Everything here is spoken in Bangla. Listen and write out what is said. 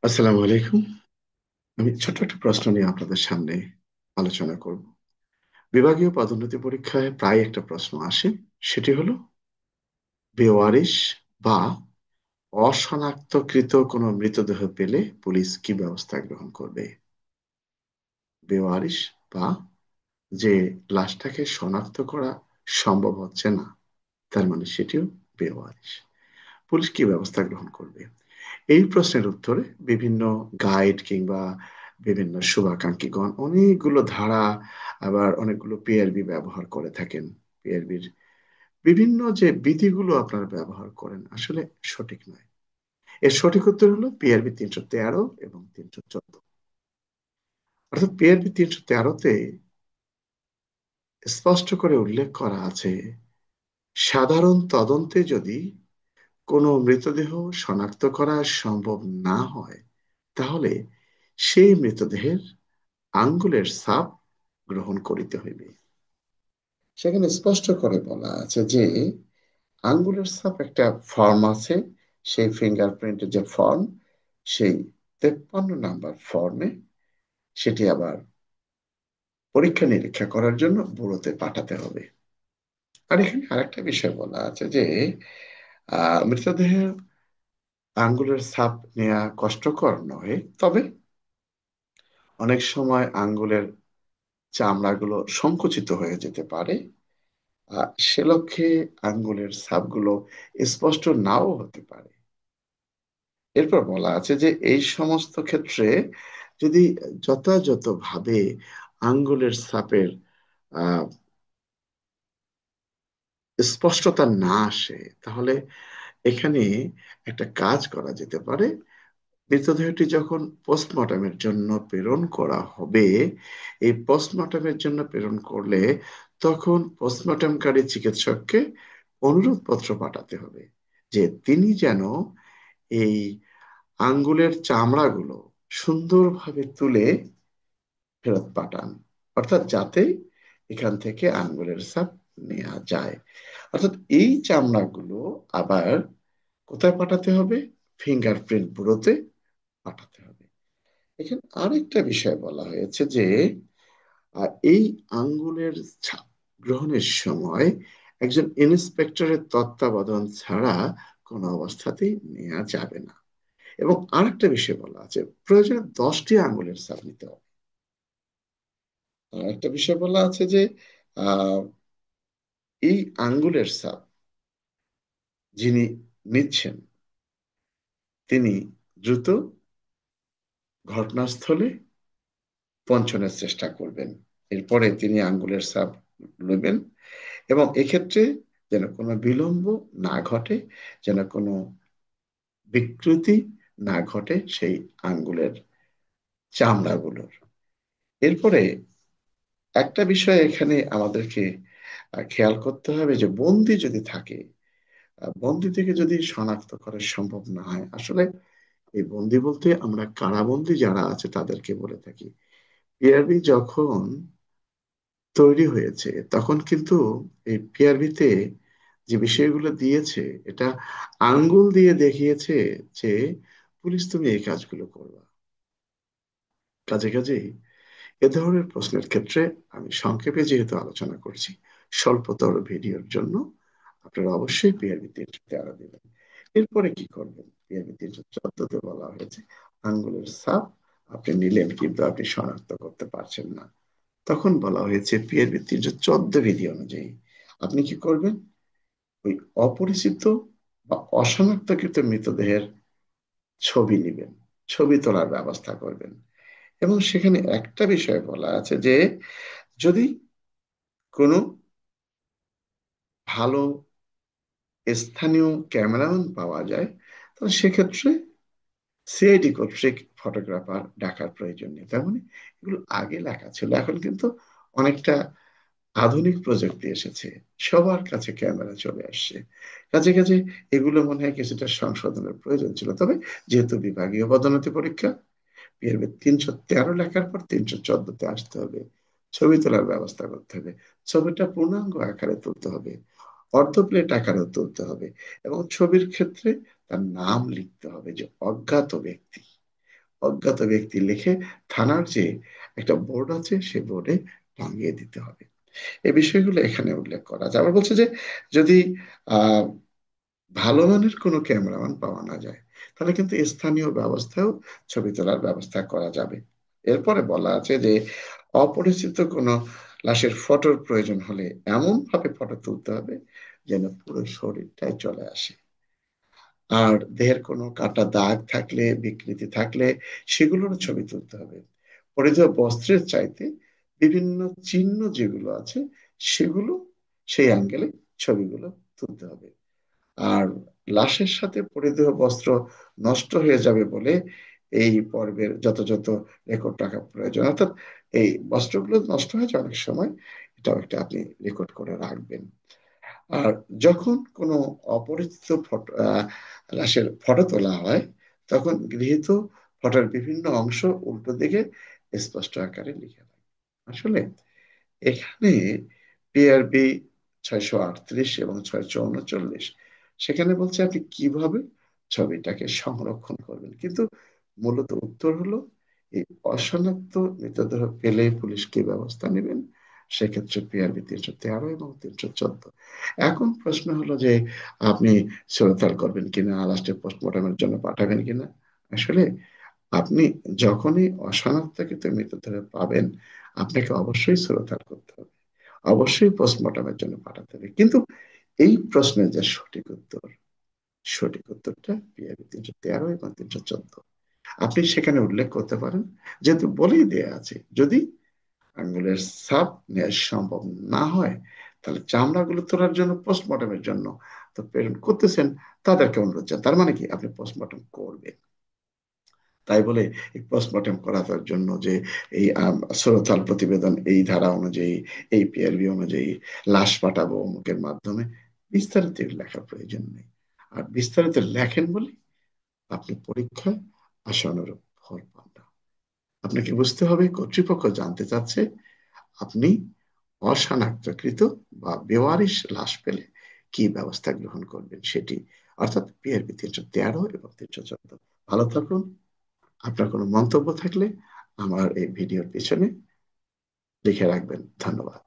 আসসালামু আলাইকুম। আমি ছোট্ট একটা প্রশ্ন নিয়ে আপনাদের সামনে আলোচনা করব। বিভাগীয় পদোন্নতি পরীক্ষায় প্রায় একটা প্রশ্ন আসে, সেটি হলো বেওয়ারিশ বা অশনাক্তকৃত কোনো মৃতদেহ পেলে পুলিশ কি ব্যবস্থা গ্রহণ করবে। বেওয়ারিশ বা যে লাশটাকে শনাক্ত করা সম্ভব হচ্ছে না, তার মানে সেটিও বেওয়ারিশ। পুলিশ কি ব্যবস্থা গ্রহণ করবে? এই প্রশ্নের উত্তরে বিভিন্ন গাইড কিংবা বিভিন্ন শুভাকাঙ্ক্ষীগণ অনেকগুলো ধারা, আবার অনেকগুলো পিআরবি ব্যবহার করে থাকেন। পিআরবির বিভিন্ন যে বিধিগুলো আপনারা ব্যবহার করেন আসলে সঠিক নয়। এর সঠিক উত্তর হলো পিআরবি 313 এবং 314। অর্থাৎ পিআরবি 313-তে স্পষ্ট করে উল্লেখ করা আছে, সাধারণ তদন্তে যদি কোনো মৃতদেহ শনাক্ত করা সম্ভব না হয়, তাহলে সেই মৃতদেহের আঙ্গুলের ছাপ গ্রহণ করিতে হইবে। সেখানে স্পষ্ট করে বলা আছে যে আঙ্গুলের ছাপ একটা ফর্ম আছে, সেই ফিঙ্গারপ্রিন্টের যে ফর্ম, সেই 53 নাম্বার ফর্মে সেটি আবার পরীক্ষা নিরীক্ষা করার জন্য ব্যুরোতে পাঠাতে হবে। আর এখানে আরেকটা বিষয় বলা আছে যে মৃতদেহের আঙ্গুলের ছাপ নেওয়া কষ্টকর নয়, তবে অনেক সময় আঙ্গুলের চামড়াগুলো সংকুচিত হয়ে যেতে পারে। সে লক্ষ্যে আঙ্গুলের ছাপগুলো স্পষ্ট নাও হতে পারে। এরপর বলা আছে যে এই সমস্ত ক্ষেত্রে যদি যথাযথভাবে আঙ্গুলের ছাপের আহ স্পষ্টতা না আসে, তাহলে এখানে একটা কাজ করা যেতে পারে। মৃতদেহটি যখন পোস্টমর্টমের জন্য প্রেরণ করা হবে, এই পোস্টমর্টমের জন্য প্রেরণ করলে তখন পোস্টমর্টমকারী চিকিৎসককে অনুরোধ পত্র পাঠাতে হবে যে তিনি যেন এই আঙ্গুলের চামড়াগুলো সুন্দরভাবে তুলে ফেরত পাঠান, অর্থাৎ যাতে এখান থেকে আঙ্গুলের ছাপ নেওয়া যায়। অর্থাৎ এই চামড়াগুলো আবার কোথায় পাঠাতে হবে? ফিঙ্গারপ্রিন্ট ব্যুরোতে পাঠাতে হবে। এখানে আরেকটা বিষয় বলা হয়েছে যে এই আঙ্গুলের ছাপ গ্রহণের সময় একজন ইন্সপেক্টরের তত্ত্বাবধান ছাড়া কোনো অবস্থাতেই নেওয়া যাবে না। এবং আরেকটা বিষয় বলা আছে, প্রয়োজনে 10টি আঙ্গুলের ছাপ নিতে হবে। আর একটা বিষয় বলা আছে যে আহ এই আঙ্গুলের ছাপ যিনি নিচ্ছেন তিনি দ্রুত ঘটনাস্থলে পৌঁছানোর চেষ্টা করবেন। এরপরে তিনি আঙ্গুলের ছাপ নেবেন, এবং এক্ষেত্রে যেন কোনো বিলম্ব না ঘটে, যেন কোনো বিকৃতি না ঘটে সেই আঙ্গুলের চামড়াগুলোর। এরপরে একটা বিষয় এখানে আমাদেরকে খেয়াল করতে হবে যে বন্দি যদি থাকে, বন্দি থেকে যদি শনাক্ত করা সম্ভব না হয়, আসলে এই বন্দি বলতে আমরা কারাবন্দি যারা আছে তাদেরকে বলে থাকি। পিআরবি যখন তৈরি হয়েছে তখন কিন্তু এই পিআরবিতে যে বিষয়গুলো দিয়েছে, এটা আঙ্গুল দিয়ে দেখিয়েছে যে পুলিশ তুমি এই কাজগুলো করবা। কাজে কাজে এ ধরনের প্রশ্নের ক্ষেত্রে আমি সংক্ষেপে যেহেতু আলোচনা করছি, স্বল্পতর ভিডিওর জন্য আপনারা অবশ্যই পিআরবি 313 দেবেন। এরপরে কি করবেন? পিআরবি 314-তে বলা হয়েছে আঙ্গুলের ছাপ আপনি নিলেন কিন্তু আপনি শনাক্ত করতে পারছেন না। তখন বলা হয়েছে পিআরবি 314 বিধি অনুযায়ী আপনি কি করবেন? ওই অপরিচিত বা অশনাক্তকৃত মৃতদেহের ছবি নেবেন, ছবি তোলার ব্যবস্থা করবেন। এবং সেখানে একটা বিষয় বলা আছে যে যদি কোনো ভালো স্থানীয় ক্যামেরাম্যান পাওয়া যায়, তাহলে সেক্ষেত্রে সিআইডি কর্তৃক ফটোগ্রাফার ডাকার প্রয়োজন নেই। তার মানে এগুলো আগে লেখা ছিল, এখন কিন্তু অনেকটা আধুনিক প্রযুক্তি এসেছে, সবার কাছে ক্যামেরা চলে আসছে। কাছে কাছে এগুলো মনে হয় কিছুটা সংশোধনের প্রয়োজন ছিল। তবে যেহেতু বিভাগীয় পদোন্নতি পরীক্ষা, পিএরবি 313 লেখার পর 314-তে আসতে হবে। ছবি তোলার ব্যবস্থা করতে হবে, ছবিটা পূর্ণাঙ্গ আকারে তুলতে হবে, অর্ধ প্লেট আকারেও তুলতে হবে, এবং ছবির ক্ষেত্রে তার নাম লিখতে হবে যে অজ্ঞাত ব্যক্তি। অজ্ঞাত ব্যক্তি লিখে থানার যে একটা বোর্ড আছে সেই বোর্ডে টাঙিয়ে দিতে হবে। এই বিষয়গুলো এখানে উল্লেখ করা আছে। আবার বলছে যে যদি আহ ভালো মানের কোনো ক্যামেরাম্যান পাওয়া না যায়, তাহলে কিন্তু স্থানীয় ব্যবস্থাও ছবি তোলার ব্যবস্থা করা যাবে। এরপরে বলা আছে যে অপরিচিত কোনো লাশের ফটোর প্রয়োজন হলে এমন ভাবে ফটো তুলতে হবে যেন পুরো শরীরটাই চলে আসে। আর দেহের কোনো কাটা দাগ থাকলে, বিকৃতি থাকলে সেগুলোরও ছবি তুলতে হবে। পরিধেয় বস্ত্রের চাইতে বিভিন্ন চিহ্ন যেগুলো আছে সেগুলো, সেই অ্যাঙ্গেলে ছবিগুলো তুলতে হবে। আর লাশের সাথে পরিধেয় বস্ত্র নষ্ট হয়ে যাবে বলে এই পর্বের যথাযথ রেকর্ড রাখা প্রয়োজন। অর্থাৎ এই বস্ত্রগুলো নষ্ট হয়ে যায় অনেক সময়, এটাও একটা আপনি রেকর্ড করে রাখবেন। আর যখন কোনো অপরিচিত ফটো লাশের ফটো তোলা হয়, তখন গৃহীত ফটোর বিভিন্ন অংশ উল্টো দিকে স্পষ্ট আকারে লিখে রাখবেন। আসলে এখানে পিআরবি 638 এবং 639, সেখানে বলছে আপনি কিভাবে ছবিটাকে সংরক্ষণ করবেন, কিন্তু মূলত উত্তর হলো এই অশনাক্ত মৃতদেহ পেলে পুলিশ কি ব্যবস্থা নেবেন, সেক্ষেত্রে পিআরবি 313 এবং 314। এখন প্রশ্ন হলো যে আপনি সুরতাল করবেন কিনা, লাস্টে পোস্টমর্টমের জন্য পাঠাবেন কিনা। আসলে আপনি যখনই অশনাক্তকৃত মৃতদেহ পাবেন, আপনাকে অবশ্যই সুরতাল করতে হবে, অবশ্যই পোস্টমর্টমের জন্য পাঠাতে হবে। কিন্তু এই প্রশ্নের যে সঠিক উত্তর, সঠিক উত্তরটা পিআরবি 313 এবং 314। আপনি সেখানে উল্লেখ করতে পারেন, যেহেতু বলেই দেয়া আছে যদি আঙ্গুলের ছাপ নেওয়া সম্ভব না হয়, তাহলে চামড়াগুলো তোলার জন্য পোস্টমর্টমের জন্য তো প্রেরণ করতেছেন, তাদেরকে অনুরোধ জানান। তার মানে কি আপনি পোস্টমর্টম করবেন। তাই বলে এই পোস্টমর্টম করার জন্য যে এই শ্রোতাল প্রতিবেদন এই ধারা অনুযায়ী, এই পিআরবি অনুযায়ী লাশ পাঠাবো অমুকের মাধ্যমে, বিস্তারিত লেখার প্রয়োজন নেই। আর বিস্তারিত লেখেন বলে আপনি পরীক্ষায় আশানুরূপ ফল পান না। আপনাকে বুঝতে হবে কর্তৃপক্ষ জানতে চাচ্ছে আপনি অশনাক্তকৃত বা বেওয়ারিশ লাশ পেলে কি ব্যবস্থা গ্রহণ করবেন সেটি, অর্থাৎ পিআরবি 313 এবং 314। ভালো থাকুন। আপনার কোনো মন্তব্য থাকলে আমার এই ভিডিওর পিছনে লিখে রাখবেন। ধন্যবাদ।